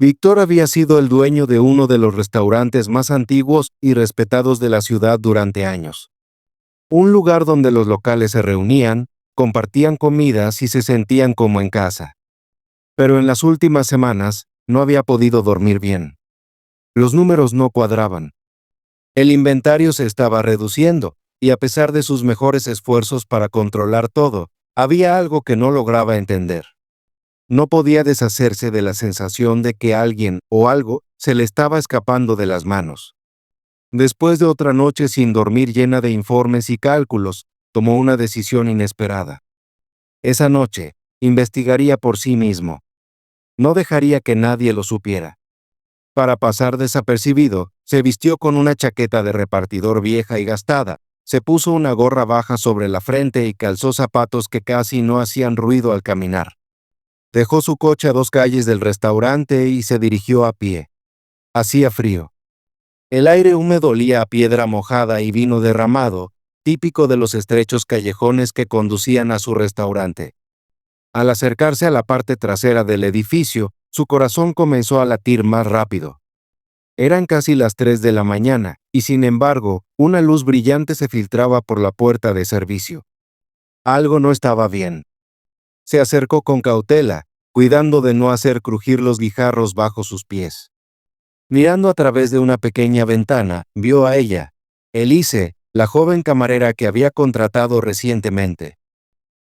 Víctor había sido el dueño de uno de los restaurantes más antiguos y respetados de la ciudad durante años. Un lugar donde los locales se reunían, compartían comidas y se sentían como en casa. Pero en las últimas semanas, no había podido dormir bien. Los números no cuadraban. El inventario se estaba reduciendo, y a pesar de sus mejores esfuerzos para controlar todo, había algo que no lograba entender. No podía deshacerse de la sensación de que alguien o algo se le estaba escapando de las manos. Después de otra noche sin dormir llena de informes y cálculos, tomó una decisión inesperada. Esa noche, investigaría por sí mismo. No dejaría que nadie lo supiera. Para pasar desapercibido, se vistió con una chaqueta de repartidor vieja y gastada, se puso una gorra baja sobre la frente y calzó zapatos que casi no hacían ruido al caminar. Dejó su coche a 2 calles del restaurante y se dirigió a pie. Hacía frío. El aire húmedo olía a piedra mojada y vino derramado, típico de los estrechos callejones que conducían a su restaurante. Al acercarse a la parte trasera del edificio, su corazón comenzó a latir más rápido. Eran casi las 3 de la mañana, y sin embargo, una luz brillante se filtraba por la puerta de servicio. Algo no estaba bien. Se acercó con cautela, cuidando de no hacer crujir los guijarros bajo sus pies. Mirando a través de una pequeña ventana, vio a ella, Elise, la joven camarera que había contratado recientemente.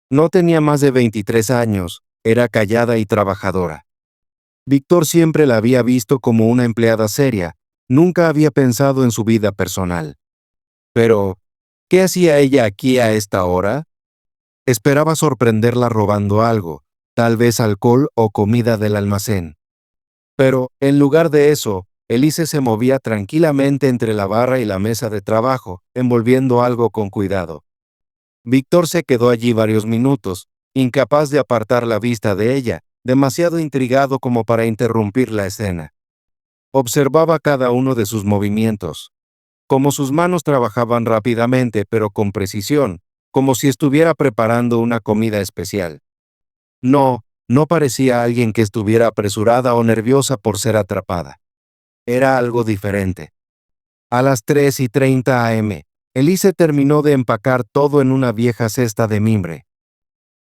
No tenía más de 23 años, era callada y trabajadora. Víctor siempre la había visto como una empleada seria, nunca había pensado en su vida personal. Pero, ¿qué hacía ella aquí a esta hora? Esperaba sorprenderla robando algo, tal vez alcohol o comida del almacén. Pero, en lugar de eso, Elise se movía tranquilamente entre la barra y la mesa de trabajo, envolviendo algo con cuidado. Víctor se quedó allí varios minutos, incapaz de apartar la vista de ella, demasiado intrigado como para interrumpir la escena. Observaba cada uno de sus movimientos. Como sus manos trabajaban rápidamente pero con precisión, como si estuviera preparando una comida especial. No parecía alguien que estuviera apresurada o nerviosa por ser atrapada. Era algo diferente. A las 3:30 am, Elise terminó de empacar todo en una vieja cesta de mimbre.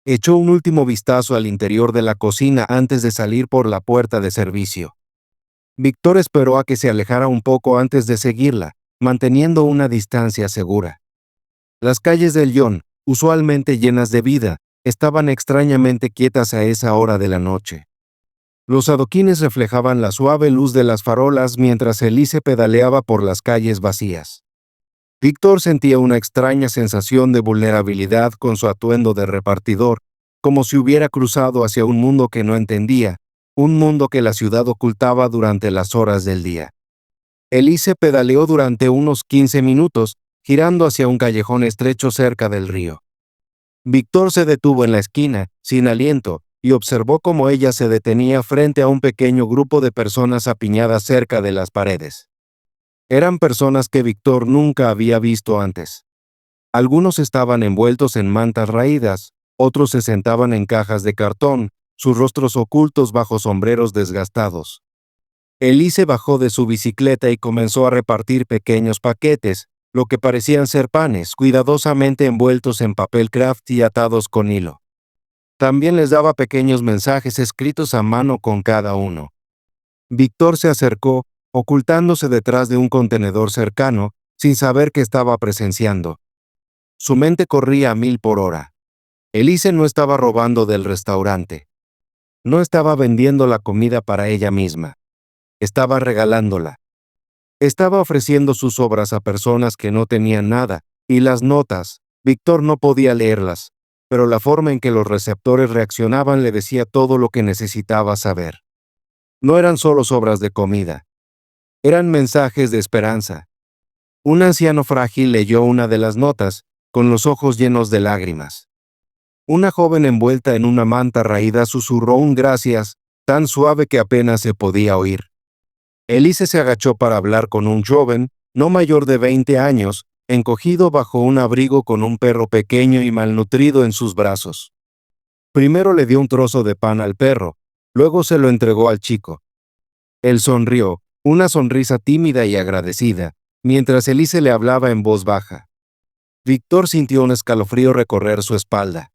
Echó un último vistazo al interior de la cocina antes de salir por la puerta de servicio. Víctor esperó a que se alejara un poco antes de seguirla, manteniendo una distancia segura. Las calles del Lyon, usualmente llenas de vida, estaban extrañamente quietas a esa hora de la noche. Los adoquines reflejaban la suave luz de las farolas mientras Elise pedaleaba por las calles vacías. Víctor sentía una extraña sensación de vulnerabilidad con su atuendo de repartidor, como si hubiera cruzado hacia un mundo que no entendía, un mundo que la ciudad ocultaba durante las horas del día. Elise pedaleó durante unos 15 minutos, girando hacia un callejón estrecho cerca del río. Víctor se detuvo en la esquina, sin aliento, y observó cómo ella se detenía frente a un pequeño grupo de personas apiñadas cerca de las paredes. Eran personas que Víctor nunca había visto antes. Algunos estaban envueltos en mantas raídas, otros se sentaban en cajas de cartón, sus rostros ocultos bajo sombreros desgastados. Elise bajó de su bicicleta y comenzó a repartir pequeños paquetes, lo que parecían ser panes, cuidadosamente envueltos en papel craft y atados con hilo. También les daba pequeños mensajes escritos a mano con cada uno. Víctor se acercó, ocultándose detrás de un contenedor cercano, sin saber qué estaba presenciando. Su mente corría a 1000 por hora. Elise no estaba robando del restaurante. No estaba vendiendo la comida para ella misma. Estaba regalándola. Estaba ofreciendo sus obras a personas que no tenían nada, y las notas, Víctor no podía leerlas, pero la forma en que los receptores reaccionaban le decía todo lo que necesitaba saber. No eran solo obras de comida. Eran mensajes de esperanza. Un anciano frágil leyó una de las notas, con los ojos llenos de lágrimas. Una joven envuelta en una manta raída susurró un gracias, tan suave que apenas se podía oír. Elise se agachó para hablar con un joven, no mayor de 20 años, encogido bajo un abrigo con un perro pequeño y malnutrido en sus brazos. Primero le dio un trozo de pan al perro, luego se lo entregó al chico. Él sonrió, una sonrisa tímida y agradecida, mientras Elise le hablaba en voz baja. Víctor sintió un escalofrío recorrer su espalda.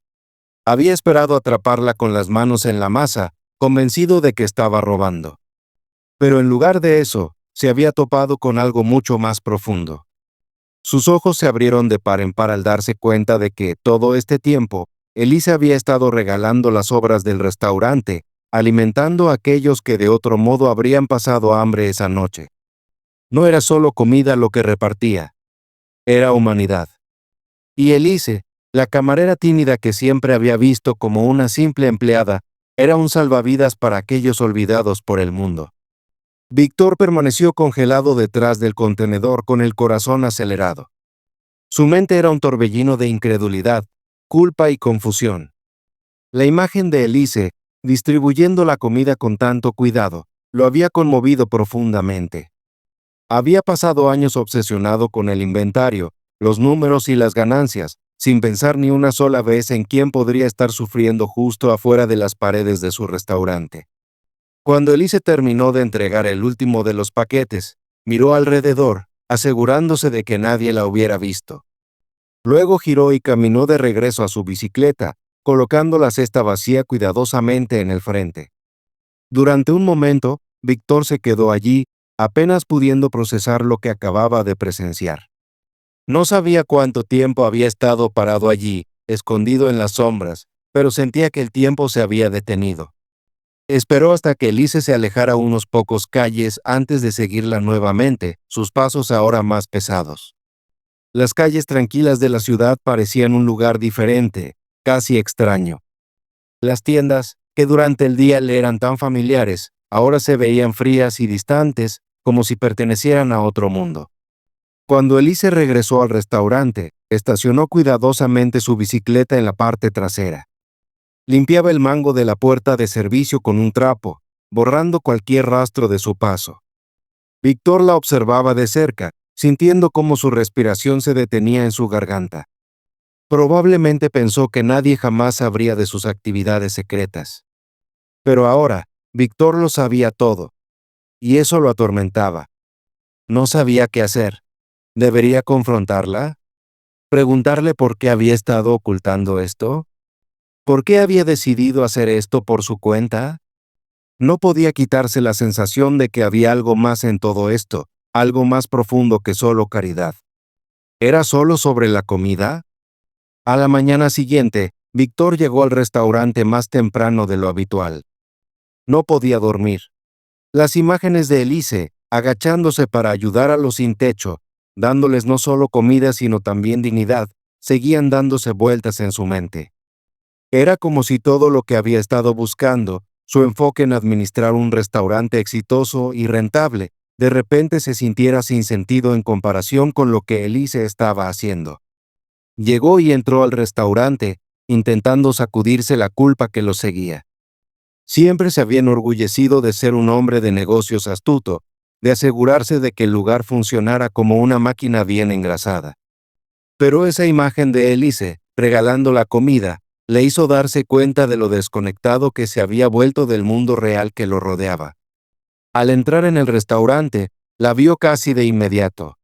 Había esperado atraparla con las manos en la masa, convencido de que estaba robando. Pero en lugar de eso, se había topado con algo mucho más profundo. Sus ojos se abrieron de par en par al darse cuenta de que, todo este tiempo, Elise había estado regalando las obras del restaurante, alimentando a aquellos que de otro modo habrían pasado hambre esa noche. No era solo comida lo que repartía, era humanidad. Y Elise, la camarera tímida que siempre había visto como una simple empleada, era un salvavidas para aquellos olvidados por el mundo. Víctor permaneció congelado detrás del contenedor con el corazón acelerado. Su mente era un torbellino de incredulidad, culpa y confusión. La imagen de Elise, distribuyendo la comida con tanto cuidado, lo había conmovido profundamente. Había pasado años obsesionado con el inventario, los números y las ganancias, sin pensar ni una sola vez en quién podría estar sufriendo justo afuera de las paredes de su restaurante. Cuando Elise terminó de entregar el último de los paquetes, miró alrededor, asegurándose de que nadie la hubiera visto. Luego giró y caminó de regreso a su bicicleta, colocando la cesta vacía cuidadosamente en el frente. Durante un momento, Víctor se quedó allí, apenas pudiendo procesar lo que acababa de presenciar. No sabía cuánto tiempo había estado parado allí, escondido en las sombras, pero sentía que el tiempo se había detenido. Esperó hasta que Elise se alejara unos pocos calles antes de seguirla nuevamente, sus pasos ahora más pesados. Las calles tranquilas de la ciudad parecían un lugar diferente, casi extraño. Las tiendas, que durante el día le eran tan familiares, ahora se veían frías y distantes, como si pertenecieran a otro mundo. Cuando Elise regresó al restaurante, estacionó cuidadosamente su bicicleta en la parte trasera. Limpiaba el mango de la puerta de servicio con un trapo, borrando cualquier rastro de su paso. Víctor la observaba de cerca, sintiendo cómo su respiración se detenía en su garganta. Probablemente pensó que nadie jamás sabría de sus actividades secretas. Pero ahora, Víctor lo sabía todo, y eso lo atormentaba. No sabía qué hacer. ¿Debería confrontarla? ¿Preguntarle por qué había estado ocultando esto? ¿Por qué había decidido hacer esto por su cuenta? No podía quitarse la sensación de que había algo más en todo esto, algo más profundo que solo caridad. ¿Era solo sobre la comida? A la mañana siguiente, Víctor llegó al restaurante más temprano de lo habitual. No podía dormir. Las imágenes de Elise, agachándose para ayudar a los sin techo, dándoles no solo comida sino también dignidad, seguían dándose vueltas en su mente. Era como si todo lo que había estado buscando, su enfoque en administrar un restaurante exitoso y rentable, de repente se sintiera sin sentido en comparación con lo que Elise estaba haciendo. Llegó y entró al restaurante, intentando sacudirse la culpa que lo seguía. Siempre se había enorgullecido de ser un hombre de negocios astuto, de asegurarse de que el lugar funcionara como una máquina bien engrasada. Pero esa imagen de Elise, regalando la comida, le hizo darse cuenta de lo desconectado que se había vuelto del mundo real que lo rodeaba. Al entrar en el restaurante, la vio casi de inmediato.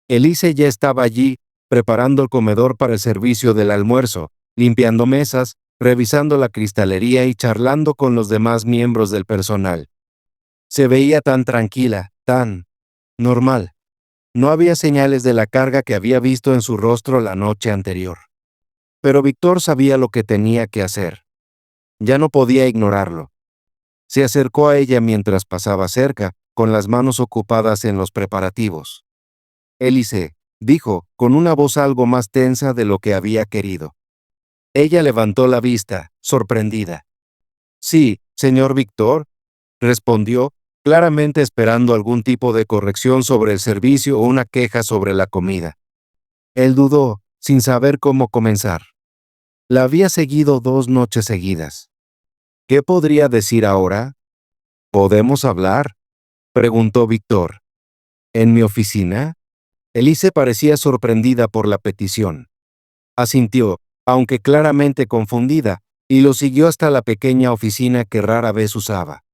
Elise ya estaba allí, preparando el comedor para el servicio del almuerzo, limpiando mesas, revisando la cristalería y charlando con los demás miembros del personal. Se veía tan tranquila, tan normal. No había señales de la carga que había visto en su rostro la noche anterior. Pero Víctor sabía lo que tenía que hacer. Ya no podía ignorarlo. Se acercó a ella mientras pasaba cerca, con las manos ocupadas en los preparativos. Elise, dijo, con una voz algo más tensa de lo que había querido. Ella levantó la vista, sorprendida. Sí, señor Víctor, respondió, claramente esperando algún tipo de corrección sobre el servicio o una queja sobre la comida. Él dudó, sin saber cómo comenzar. La había seguido 2 noches seguidas. ¿Qué podría decir ahora? ¿Podemos hablar?, preguntó Víctor. ¿En mi oficina? Elise parecía sorprendida por la petición. Asintió, aunque claramente confundida, y lo siguió hasta la pequeña oficina que rara vez usaba.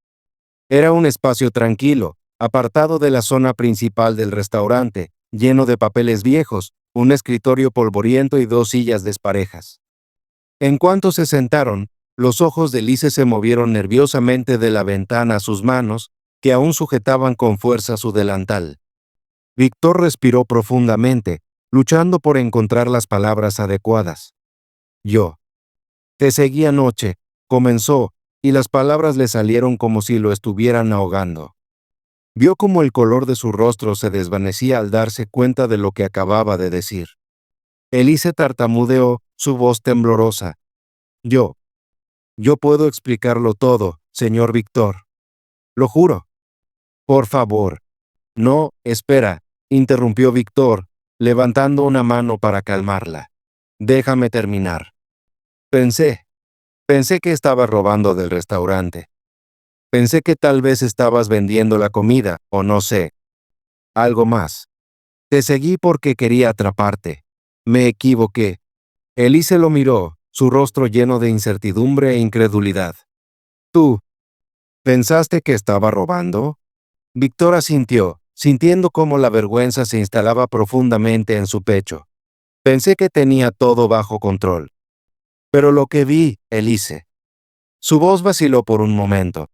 Era un espacio tranquilo, apartado de la zona principal del restaurante, lleno de papeles viejos, un escritorio polvoriento y dos sillas desparejas. En cuanto se sentaron, los ojos de Elise se movieron nerviosamente de la ventana a sus manos, que aún sujetaban con fuerza su delantal. Víctor respiró profundamente, luchando por encontrar las palabras adecuadas. Yo te seguí anoche, comenzó, y las palabras le salieron como si lo estuvieran ahogando. Vio cómo el color de su rostro se desvanecía al darse cuenta de lo que acababa de decir. Elise tartamudeó, su voz temblorosa. Yo puedo explicarlo todo, señor Víctor. Lo juro. Por favor. No, espera, interrumpió Víctor, levantando una mano para calmarla. Déjame terminar. Pensé que estabas robando del restaurante. Pensé que tal vez estabas vendiendo la comida, o no sé. Algo más. Te seguí porque quería atraparte. Me equivoqué. Elise lo miró, su rostro lleno de incertidumbre e incredulidad. ¿Tú pensaste que estaba robando? Víctor asintió, sintiendo cómo la vergüenza se instalaba profundamente en su pecho. Pensé que tenía todo bajo control. Pero lo que vi, Elise. Su voz vaciló por un momento.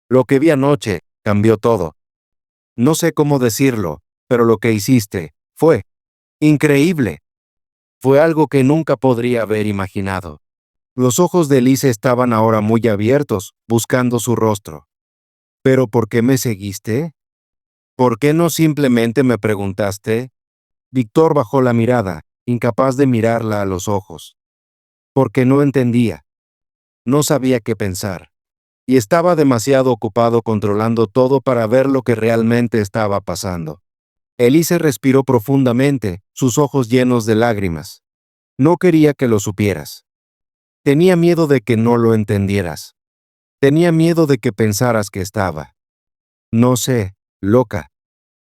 Lo que vi anoche cambió todo. No sé cómo decirlo, pero lo que hiciste fue increíble. Fue algo que nunca podría haber imaginado. Los ojos de Elise estaban ahora muy abiertos, buscando su rostro. ¿Pero por qué me seguiste? ¿Por qué no simplemente me preguntaste? Víctor bajó la mirada, incapaz de mirarla a los ojos. Porque no entendía. No sabía qué pensar. Y estaba demasiado ocupado controlando todo para ver lo que realmente estaba pasando. Elise respiró profundamente, sus ojos llenos de lágrimas. No quería que lo supieras. Tenía miedo de que no lo entendieras. Tenía miedo de que pensaras que estaba. No sé, loca.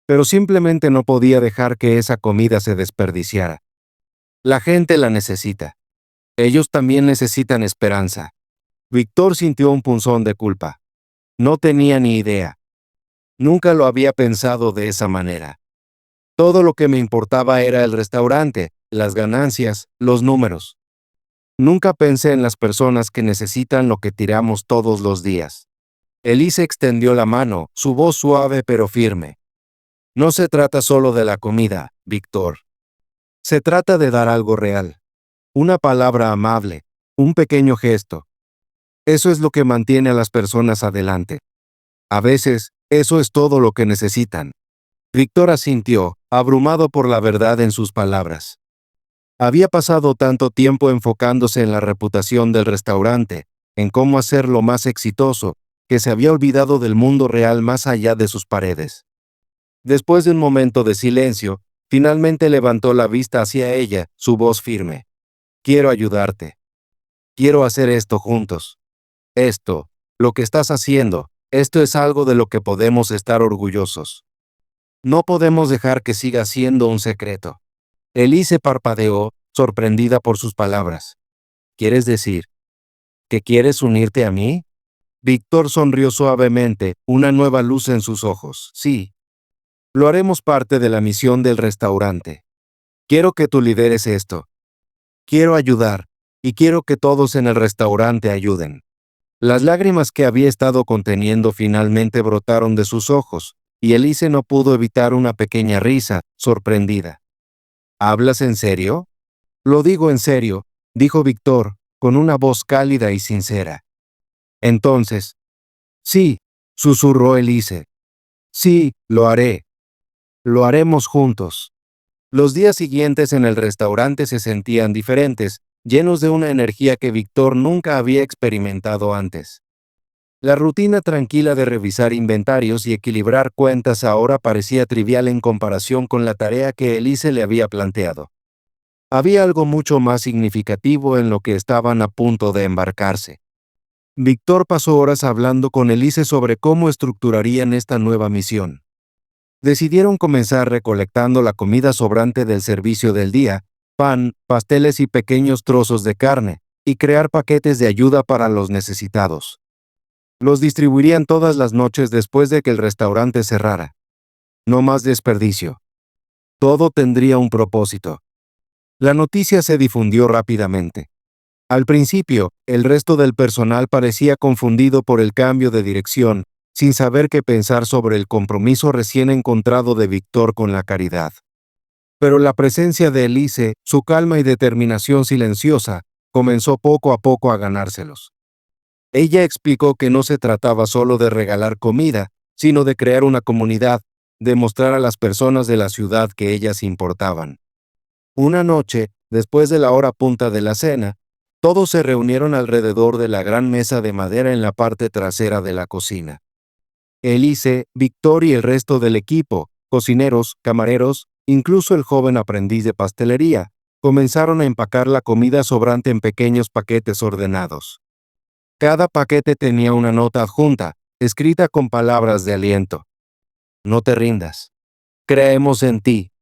Pero simplemente no podía dejar que esa comida se desperdiciara. La gente la necesita. Ellos también necesitan esperanza. Víctor sintió un punzón de culpa. No tenía ni idea. Nunca lo había pensado de esa manera. Todo lo que me importaba era el restaurante, las ganancias, los números. Nunca pensé en las personas que necesitan lo que tiramos todos los días. Elise extendió la mano, su voz suave pero firme. No se trata solo de la comida, Víctor. Se trata de dar algo real. Una palabra amable, un pequeño gesto. Eso es lo que mantiene a las personas adelante. A veces, eso es todo lo que necesitan. Víctor asintió, abrumado por la verdad en sus palabras. Había pasado tanto tiempo enfocándose en la reputación del restaurante, en cómo hacerlo más exitoso, que se había olvidado del mundo real más allá de sus paredes. Después de un momento de silencio, finalmente levantó la vista hacia ella, su voz firme. Quiero ayudarte. Quiero hacer esto juntos. Esto, lo que estás haciendo, esto es algo de lo que podemos estar orgullosos. No podemos dejar que siga siendo un secreto. Elise parpadeó, sorprendida por sus palabras. ¿Quieres decir que quieres unirte a mí? Víctor sonrió suavemente, una nueva luz en sus ojos. Sí. Lo haremos parte de la misión del restaurante. Quiero que tú lideres esto. Quiero ayudar, y quiero que todos en el restaurante ayuden. Las lágrimas que había estado conteniendo finalmente brotaron de sus ojos, y Elise no pudo evitar una pequeña risa, sorprendida. ¿Hablas en serio? Lo digo en serio, dijo Víctor, con una voz cálida y sincera. Entonces, sí, susurró Elise. Sí, lo haré. Lo haremos juntos. Los días siguientes en el restaurante se sentían diferentes, llenos de una energía que Víctor nunca había experimentado antes. La rutina tranquila de revisar inventarios y equilibrar cuentas ahora parecía trivial en comparación con la tarea que Elise le había planteado. Había algo mucho más significativo en lo que estaban a punto de embarcarse. Víctor pasó horas hablando con Elise sobre cómo estructurarían esta nueva misión. Decidieron comenzar recolectando la comida sobrante del servicio del día, pan, pasteles y pequeños trozos de carne, y crear paquetes de ayuda para los necesitados. Los distribuirían todas las noches después de que el restaurante cerrara. No más desperdicio. Todo tendría un propósito. La noticia se difundió rápidamente. Al principio, el resto del personal parecía confundido por el cambio de dirección, sin saber qué pensar sobre el compromiso recién encontrado de Víctor con la caridad. Pero la presencia de Elise, su calma y determinación silenciosa, comenzó poco a poco a ganárselos. Ella explicó que no se trataba solo de regalar comida, sino de crear una comunidad, de mostrar a las personas de la ciudad que ellas importaban. Una noche, después de la hora punta de la cena, todos se reunieron alrededor de la gran mesa de madera en la parte trasera de la cocina. Elise, Víctor y el resto del equipo, cocineros, camareros, incluso el joven aprendiz de pastelería, comenzaron a empacar la comida sobrante en pequeños paquetes ordenados. Cada paquete tenía una nota adjunta, escrita con palabras de aliento. No te rindas. Creemos en ti.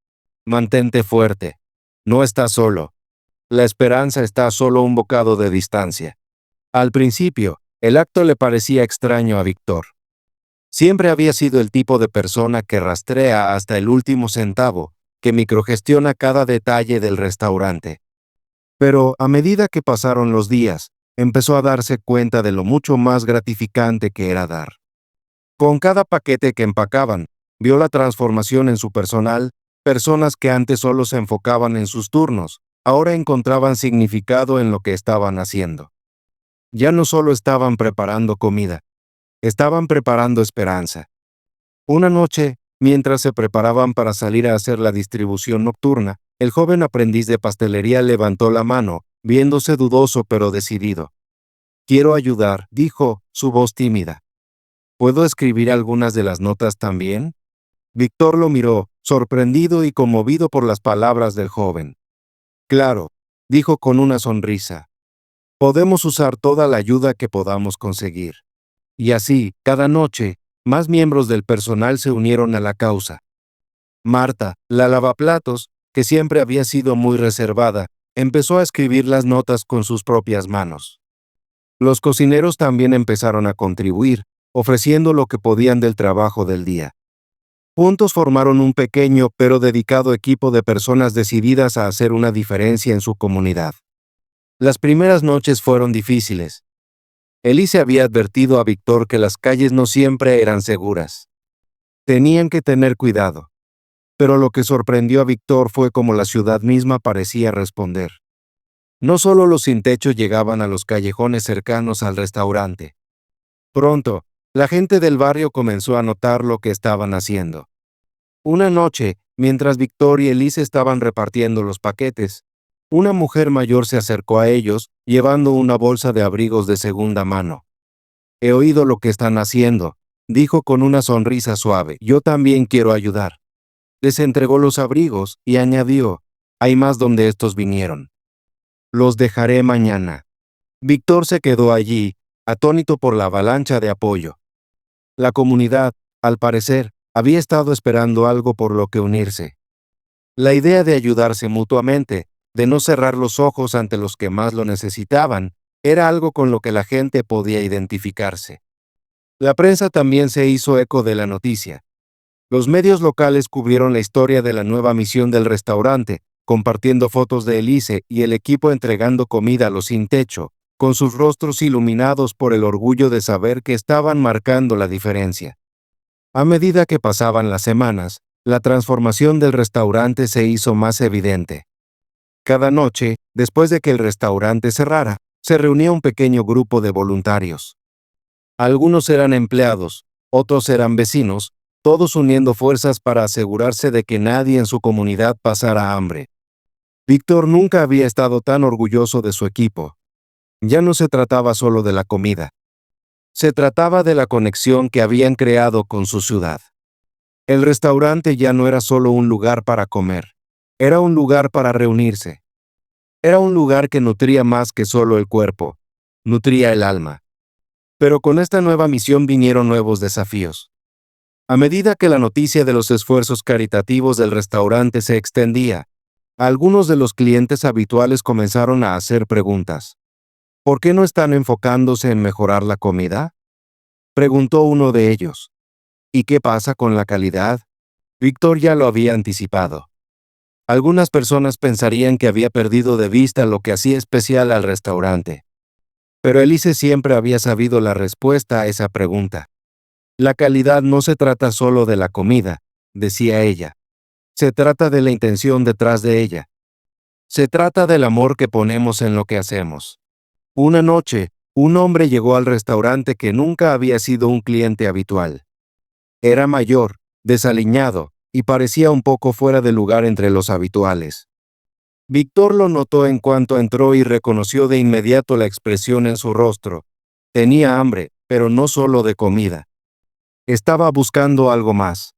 Mantente fuerte. No estás solo. La esperanza está a solo un bocado de distancia. Al principio, el acto le parecía extraño a Víctor. Siempre había sido el tipo de persona que rastrea hasta el último centavo, que microgestiona cada detalle del restaurante. Pero, a medida que pasaron los días, empezó a darse cuenta de lo mucho más gratificante que era dar. Con cada paquete que empacaban, vio la transformación en su personal, personas que antes solo se enfocaban en sus turnos, ahora encontraban significado en lo que estaban haciendo. Ya no solo estaban preparando comida, estaban preparando esperanza. Una noche, mientras se preparaban para salir a hacer la distribución nocturna, el joven aprendiz de pastelería levantó la mano, viéndose dudoso pero decidido. Quiero ayudar, dijo, su voz tímida. ¿Puedo escribir algunas de las notas también? Víctor lo miró, sorprendido y conmovido por las palabras del joven. Claro, dijo con una sonrisa. Podemos usar toda la ayuda que podamos conseguir. Y así, cada noche, más miembros del personal se unieron a la causa. Marta, la lavaplatos, que siempre había sido muy reservada, empezó a escribir las notas con sus propias manos. Los cocineros también empezaron a contribuir, ofreciendo lo que podían del trabajo del día. Juntos formaron un pequeño pero dedicado equipo de personas decididas a hacer una diferencia en su comunidad. Las primeras noches fueron difíciles. Elise había advertido a Víctor que las calles no siempre eran seguras. Tenían que tener cuidado. Pero lo que sorprendió a Víctor fue cómo la ciudad misma parecía responder. No solo los sin techo llegaban a los callejones cercanos al restaurante. Pronto, la gente del barrio comenzó a notar lo que estaban haciendo. Una noche, mientras Víctor y Elise estaban repartiendo los paquetes, una mujer mayor se acercó a ellos, llevando una bolsa de abrigos de segunda mano. He oído lo que están haciendo, dijo con una sonrisa suave. Yo también quiero ayudar. Les entregó los abrigos y añadió, hay más donde estos vinieron. Los dejaré mañana. Víctor se quedó allí, atónito por la avalancha de apoyo. La comunidad, al parecer, había estado esperando algo por lo que unirse. La idea de ayudarse mutuamente, de no cerrar los ojos ante los que más lo necesitaban, era algo con lo que la gente podía identificarse. La prensa también se hizo eco de la noticia. Los medios locales cubrieron la historia de la nueva misión del restaurante, compartiendo fotos de Elise y el equipo entregando comida a los sin techo, con sus rostros iluminados por el orgullo de saber que estaban marcando la diferencia. A medida que pasaban las semanas, la transformación del restaurante se hizo más evidente. Cada noche, después de que el restaurante cerrara, se reunía un pequeño grupo de voluntarios. Algunos eran empleados, otros eran vecinos, todos uniendo fuerzas para asegurarse de que nadie en su comunidad pasara hambre. Víctor nunca había estado tan orgulloso de su equipo. Ya no se trataba solo de la comida. Se trataba de la conexión que habían creado con su ciudad. El restaurante ya no era solo un lugar para comer. Era un lugar para reunirse. Era un lugar que nutría más que solo el cuerpo. Nutría el alma. Pero con esta nueva misión vinieron nuevos desafíos. A medida que la noticia de los esfuerzos caritativos del restaurante se extendía, algunos de los clientes habituales comenzaron a hacer preguntas. ¿Por qué no están enfocándose en mejorar la comida? Preguntó uno de ellos. ¿Y qué pasa con la calidad? Víctor ya lo había anticipado. Algunas personas pensarían que había perdido de vista lo que hacía especial al restaurante. Pero Elise siempre había sabido la respuesta a esa pregunta. La calidad no se trata solo de la comida, decía ella. Se trata de la intención detrás de ella. Se trata del amor que ponemos en lo que hacemos. Una noche, un hombre llegó al restaurante que nunca había sido un cliente habitual. Era mayor, desaliñado, y parecía un poco fuera de lugar entre los habituales. Víctor lo notó en cuanto entró y reconoció de inmediato la expresión en su rostro. Tenía hambre, pero no solo de comida. Estaba buscando algo más.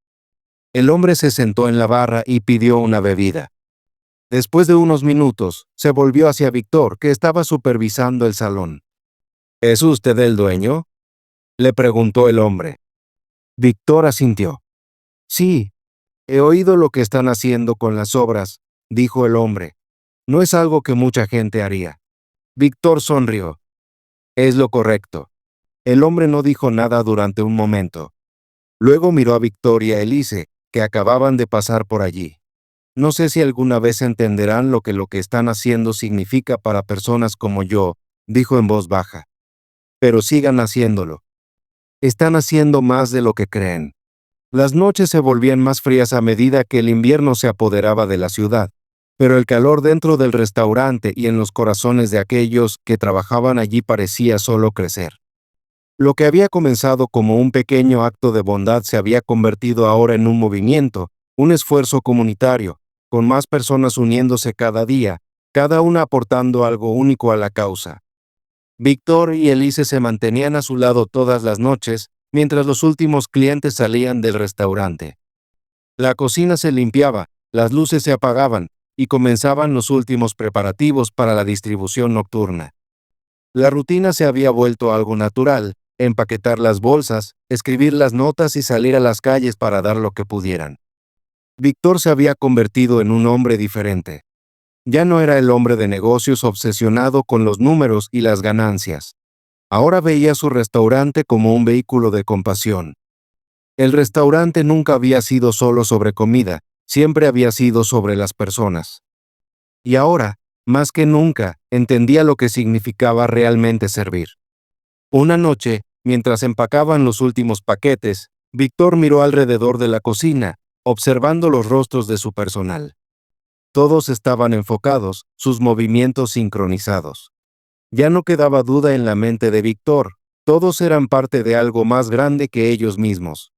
El hombre se sentó en la barra y pidió una bebida. Después de unos minutos, se volvió hacia Víctor, que estaba supervisando el salón. ¿Es usted el dueño?, le preguntó el hombre. Víctor asintió. Sí, he oído lo que están haciendo con las obras, dijo el hombre. No es algo que mucha gente haría. Víctor sonrió. Es lo correcto. El hombre no dijo nada durante un momento. Luego miró a Víctor y a Elise, que acababan de pasar por allí. No sé si alguna vez entenderán lo que están haciendo significa para personas como yo, dijo en voz baja. Pero sigan haciéndolo. Están haciendo más de lo que creen. Las noches se volvían más frías a medida que el invierno se apoderaba de la ciudad, pero el calor dentro del restaurante y en los corazones de aquellos que trabajaban allí parecía solo crecer. Lo que había comenzado como un pequeño acto de bondad se había convertido ahora en un movimiento, un esfuerzo comunitario, con más personas uniéndose cada día, cada una aportando algo único a la causa. Víctor y Elise se mantenían a su lado todas las noches, mientras los últimos clientes salían del restaurante. La cocina se limpiaba, las luces se apagaban, y comenzaban los últimos preparativos para la distribución nocturna. La rutina se había vuelto algo natural: empaquetar las bolsas, escribir las notas y salir a las calles para dar lo que pudieran. Víctor se había convertido en un hombre diferente. Ya no era el hombre de negocios obsesionado con los números y las ganancias. Ahora veía su restaurante como un vehículo de compasión. El restaurante nunca había sido solo sobre comida, siempre había sido sobre las personas. Y ahora, más que nunca, entendía lo que significaba realmente servir. Una noche, mientras empacaban los últimos paquetes, Víctor miró alrededor de la cocina, observando los rostros de su personal. Todos estaban enfocados, sus movimientos sincronizados. Ya no quedaba duda en la mente de Víctor, todos eran parte de algo más grande que ellos mismos.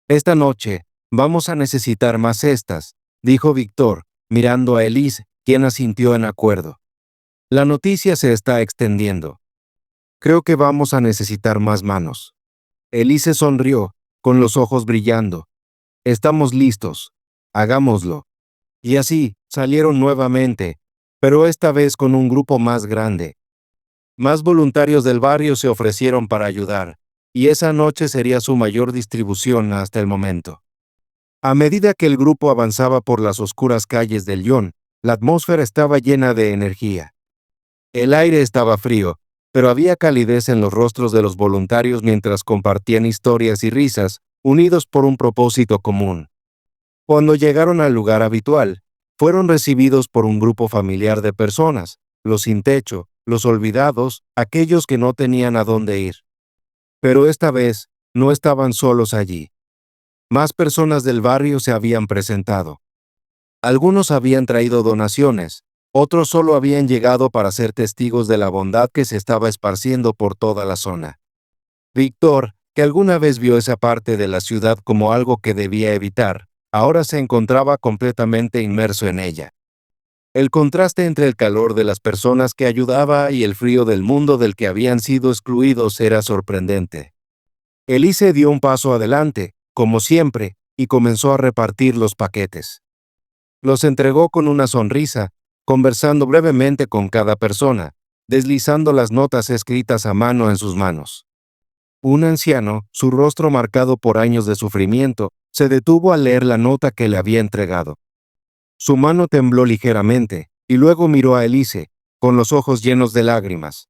Esta noche, vamos a necesitar más cestas, dijo Víctor, mirando a Elise, quien asintió en acuerdo. La noticia se está extendiendo. Creo que vamos a necesitar más manos. Elise sonrió, con los ojos brillando. Estamos listos. Hagámoslo. Y así, salieron nuevamente, pero esta vez con un grupo más grande. Más voluntarios del barrio se ofrecieron para ayudar, y esa noche sería su mayor distribución hasta el momento. A medida que el grupo avanzaba por las oscuras calles del Lyon, la atmósfera estaba llena de energía. El aire estaba frío, pero había calidez en los rostros de los voluntarios mientras compartían historias y risas, unidos por un propósito común. Cuando llegaron al lugar habitual, fueron recibidos por un grupo familiar de personas, los sin techo, los olvidados, aquellos que no tenían a dónde ir. Pero esta vez, no estaban solos allí. Más personas del barrio se habían presentado. Algunos habían traído donaciones, otros solo habían llegado para ser testigos de la bondad que se estaba esparciendo por toda la zona. Víctor, que alguna vez vio esa parte de la ciudad como algo que debía evitar, ahora se encontraba completamente inmerso en ella. El contraste entre el calor de las personas que ayudaba y el frío del mundo del que habían sido excluidos era sorprendente. Elise dio un paso adelante, como siempre, y comenzó a repartir los paquetes. Los entregó con una sonrisa, conversando brevemente con cada persona, deslizando las notas escritas a mano en sus manos. Un anciano, su rostro marcado por años de sufrimiento, se detuvo al leer la nota que le había entregado. Su mano tembló ligeramente, y luego miró a Elise, con los ojos llenos de lágrimas.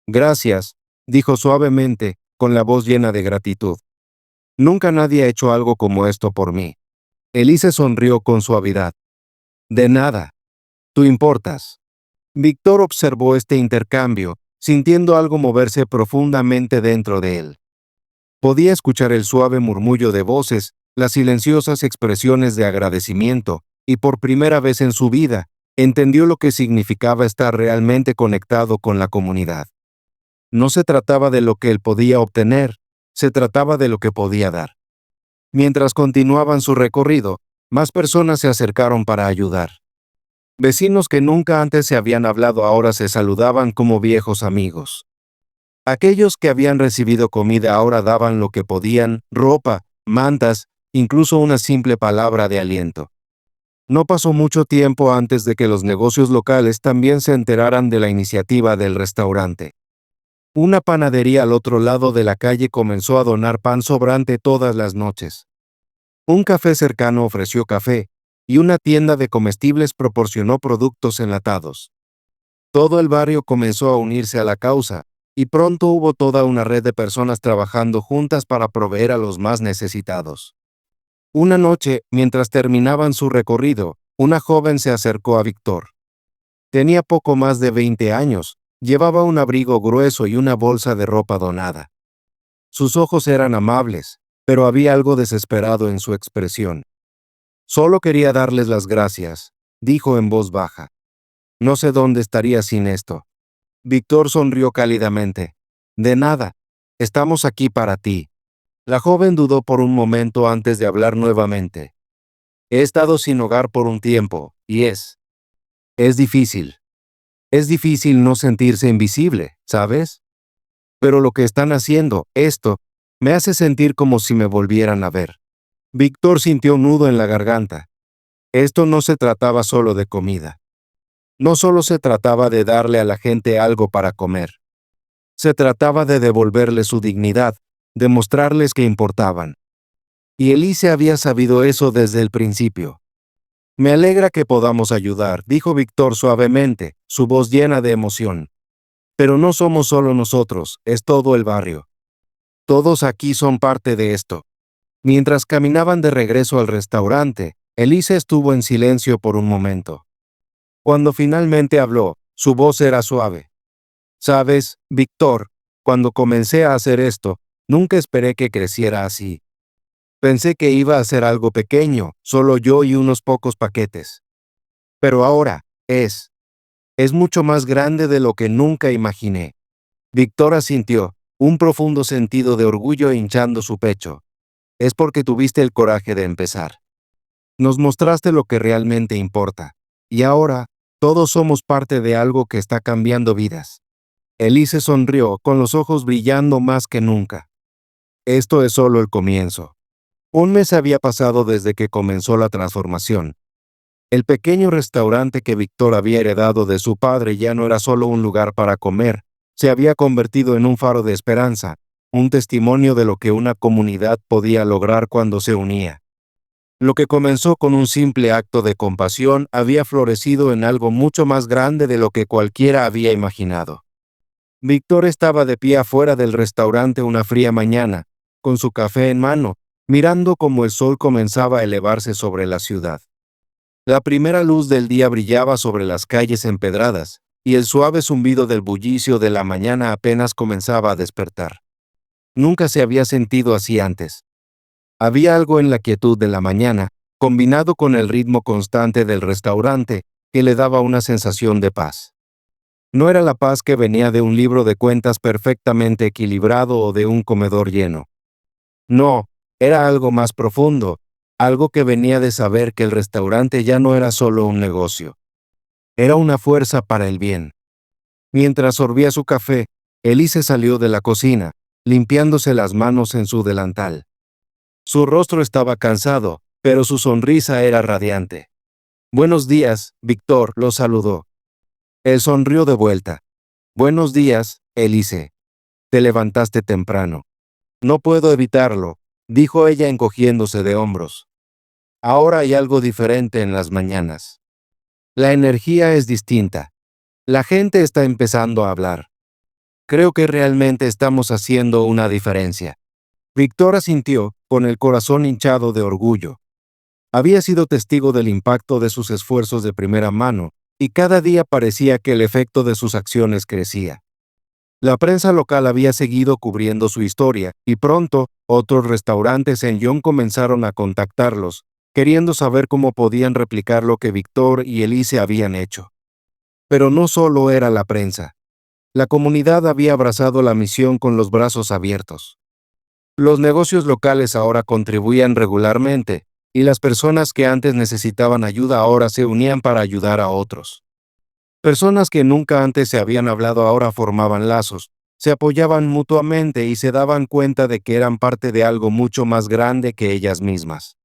Gracias, dijo suavemente, con la voz llena de gratitud. Nunca nadie ha hecho algo como esto por mí. Elise sonrió con suavidad. De nada. Tú importas. Víctor observó este intercambio, sintiendo algo moverse profundamente dentro de él. Podía escuchar el suave murmullo de voces, las silenciosas expresiones de agradecimiento, y por primera vez en su vida, entendió lo que significaba estar realmente conectado con la comunidad. No se trataba de lo que él podía obtener, se trataba de lo que podía dar. Mientras continuaban su recorrido, más personas se acercaron para ayudar. Vecinos que nunca antes se habían hablado ahora se saludaban como viejos amigos. Aquellos que habían recibido comida ahora daban lo que podían, ropa, mantas, incluso una simple palabra de aliento. No pasó mucho tiempo antes de que los negocios locales también se enteraran de la iniciativa del restaurante. Una panadería al otro lado de la calle comenzó a donar pan sobrante todas las noches. Un café cercano ofreció café, y una tienda de comestibles proporcionó productos enlatados. Todo el barrio comenzó a unirse a la causa, y pronto hubo toda una red de personas trabajando juntas para proveer a los más necesitados. Una noche, mientras terminaban su recorrido, una joven se acercó a Víctor. Tenía poco más de 20 años, llevaba un abrigo grueso y una bolsa de ropa donada. Sus ojos eran amables, pero había algo desesperado en su expresión. Solo quería darles las gracias, dijo en voz baja. No sé dónde estaría sin esto. Víctor sonrió cálidamente. De nada, estamos aquí para ti. La joven dudó por un momento antes de hablar nuevamente. He estado sin hogar por un tiempo, y es difícil. Es difícil no sentirse invisible, ¿sabes? Pero lo que están haciendo, esto, me hace sentir como si me volvieran a ver. Víctor sintió un nudo en la garganta. Esto no se trataba solo de comida. No solo se trataba de darle a la gente algo para comer. Se trataba de devolverles su dignidad, de mostrarles que importaban. Y Elise había sabido eso desde el principio. Me alegra que podamos ayudar, dijo Víctor suavemente, su voz llena de emoción. Pero no somos solo nosotros, es todo el barrio. Todos aquí son parte de esto. Mientras caminaban de regreso al restaurante, Elise estuvo en silencio por un momento. Cuando finalmente habló, su voz era suave. Sabes, Víctor, cuando comencé a hacer esto, nunca esperé que creciera así. Pensé que iba a ser algo pequeño, solo yo y unos pocos paquetes. Pero ahora, es mucho más grande de lo que nunca imaginé. Víctor asintió, un profundo sentido de orgullo hinchando su pecho. Es porque tuviste el coraje de empezar. Nos mostraste lo que realmente importa. Y ahora, todos somos parte de algo que está cambiando vidas. Elise sonrió, con los ojos brillando más que nunca. Esto es solo el comienzo. Un mes había pasado desde que comenzó la transformación. El pequeño restaurante que Víctor había heredado de su padre ya no era solo un lugar para comer, se había convertido en un faro de esperanza, un testimonio de lo que una comunidad podía lograr cuando se unía. Lo que comenzó con un simple acto de compasión había florecido en algo mucho más grande de lo que cualquiera había imaginado. Víctor estaba de pie afuera del restaurante una fría mañana, con su café en mano, mirando cómo el sol comenzaba a elevarse sobre la ciudad. La primera luz del día brillaba sobre las calles empedradas, y el suave zumbido del bullicio de la mañana apenas comenzaba a despertar. Nunca se había sentido así antes. Había algo en la quietud de la mañana, combinado con el ritmo constante del restaurante, que le daba una sensación de paz. No era la paz que venía de un libro de cuentas perfectamente equilibrado o de un comedor lleno. No, era algo más profundo, algo que venía de saber que el restaurante ya no era solo un negocio. Era una fuerza para el bien. Mientras sorbía su café, Elise salió de la cocina, limpiándose las manos en su delantal. Su rostro estaba cansado, pero su sonrisa era radiante. Buenos días, Víctor, lo saludó. Él sonrió de vuelta. Buenos días, Elise. Te levantaste temprano. No puedo evitarlo, dijo ella encogiéndose de hombros. Ahora hay algo diferente en las mañanas. La energía es distinta. La gente está empezando a hablar. Creo que realmente estamos haciendo una diferencia. Víctor asintió, con el corazón hinchado de orgullo. Había sido testigo del impacto de sus esfuerzos de primera mano, y cada día parecía que el efecto de sus acciones crecía. La prensa local había seguido cubriendo su historia, y pronto, otros restaurantes en Lyon comenzaron a contactarlos, queriendo saber cómo podían replicar lo que Víctor y Elise habían hecho. Pero no solo era la prensa. La comunidad había abrazado la misión con los brazos abiertos. Los negocios locales ahora contribuían regularmente, y las personas que antes necesitaban ayuda ahora se unían para ayudar a otros. Personas que nunca antes se habían hablado ahora formaban lazos, se apoyaban mutuamente y se daban cuenta de que eran parte de algo mucho más grande que ellas mismas.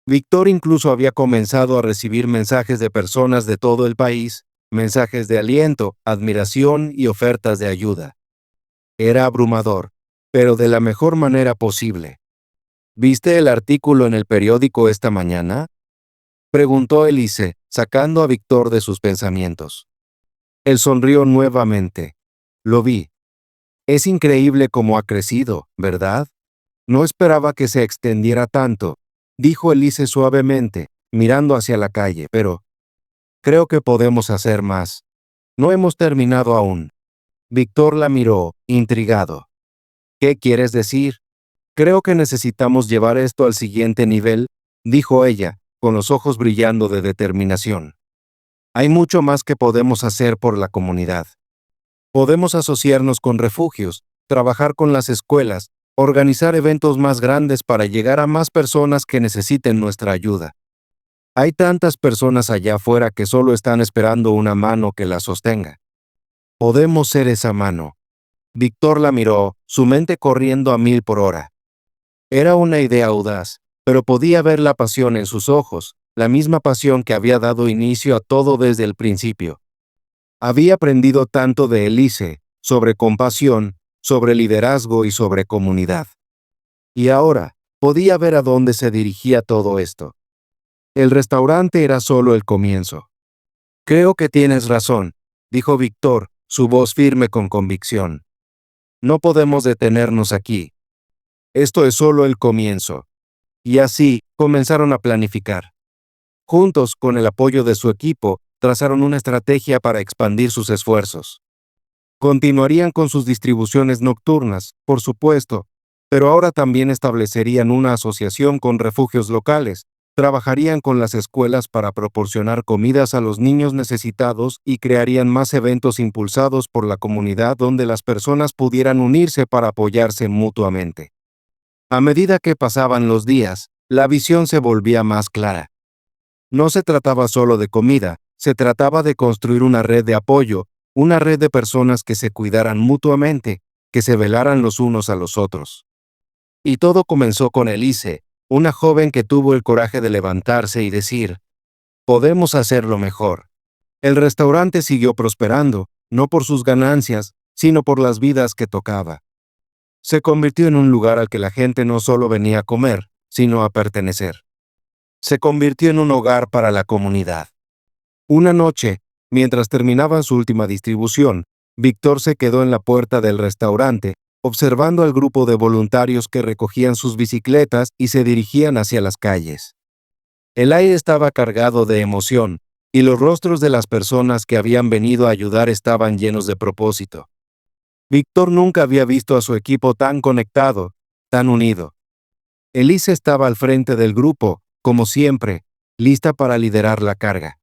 Víctor incluso había comenzado a recibir mensajes de personas de todo el país, mensajes de aliento, admiración y ofertas de ayuda. Era abrumador, pero de la mejor manera posible. ¿Viste el artículo en el periódico esta mañana?, preguntó Elise, sacando a Víctor de sus pensamientos. Él sonrió nuevamente. Lo vi. Es increíble cómo ha crecido, ¿verdad? No esperaba que se extendiera tanto, dijo Elise suavemente, mirando hacia la calle, pero creo que podemos hacer más. No hemos terminado aún. Víctor la miró, intrigado. ¿Qué quieres decir? Creo que necesitamos llevar esto al siguiente nivel, dijo ella, con los ojos brillando de determinación. Hay mucho más que podemos hacer por la comunidad. Podemos asociarnos con refugios, trabajar con las escuelas, organizar eventos más grandes para llegar a más personas que necesiten nuestra ayuda. Hay tantas personas allá afuera que solo están esperando una mano que las sostenga. Podemos ser esa mano. Víctor la miró, su mente corriendo a 1000 por hora. Era una idea audaz, pero podía ver la pasión en sus ojos, la misma pasión que había dado inicio a todo desde el principio. Había aprendido tanto de Elise, sobre compasión, sobre liderazgo y sobre comunidad. Y ahora, podía ver a dónde se dirigía todo esto. El restaurante era solo el comienzo. Creo que tienes razón, dijo Víctor, su voz firme con convicción. No podemos detenernos aquí. Esto es solo el comienzo. Y así, comenzaron a planificar. Juntos, con el apoyo de su equipo, trazaron una estrategia para expandir sus esfuerzos. Continuarían con sus distribuciones nocturnas, por supuesto, pero ahora también establecerían una asociación con refugios locales, trabajarían con las escuelas para proporcionar comidas a los niños necesitados y crearían más eventos impulsados por la comunidad donde las personas pudieran unirse para apoyarse mutuamente. A medida que pasaban los días, la visión se volvía más clara. No se trataba solo de comida, se trataba de construir una red de apoyo, una red de personas que se cuidaran mutuamente, que se velaran los unos a los otros. Y todo comenzó con Elise, una joven que tuvo el coraje de levantarse y decir, podemos hacerlo mejor. El restaurante siguió prosperando, no por sus ganancias, sino por las vidas que tocaba. Se convirtió en un lugar al que la gente no solo venía a comer, sino a pertenecer. Se convirtió en un hogar para la comunidad. Una noche, mientras terminaban su última distribución, Víctor se quedó en la puerta del restaurante, observando al grupo de voluntarios que recogían sus bicicletas y se dirigían hacia las calles. El aire estaba cargado de emoción, y los rostros de las personas que habían venido a ayudar estaban llenos de propósito. Víctor nunca había visto a su equipo tan conectado, tan unido. Elise estaba al frente del grupo, como siempre, lista para liderar la carga.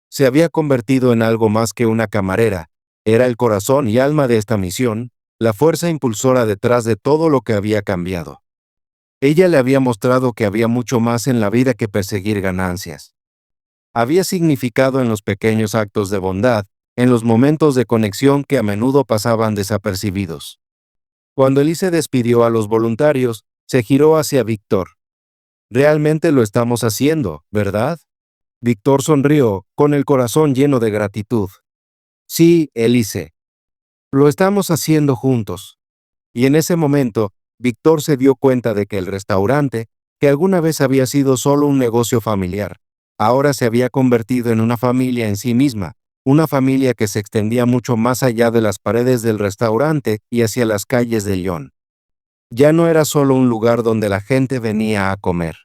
Se había convertido en algo más que una camarera, era el corazón y alma de esta misión, la fuerza impulsora detrás de todo lo que había cambiado. Ella le había mostrado que había mucho más en la vida que perseguir ganancias. Había significado en los pequeños actos de bondad, en los momentos de conexión que a menudo pasaban desapercibidos. Cuando Elise despidió a los voluntarios, se giró hacia Víctor. Realmente lo estamos haciendo, ¿verdad? Víctor sonrió, con el corazón lleno de gratitud. Sí, Elise. Lo estamos haciendo juntos. Y en ese momento, Víctor se dio cuenta de que el restaurante, que alguna vez había sido solo un negocio familiar, ahora se había convertido en una familia en sí misma, una familia que se extendía mucho más allá de las paredes del restaurante y hacia las calles de Lyon. Ya no era solo un lugar donde la gente venía a comer.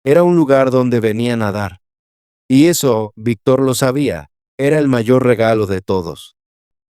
Era un lugar donde venían a dar. Y eso, Víctor lo sabía, era el mayor regalo de todos.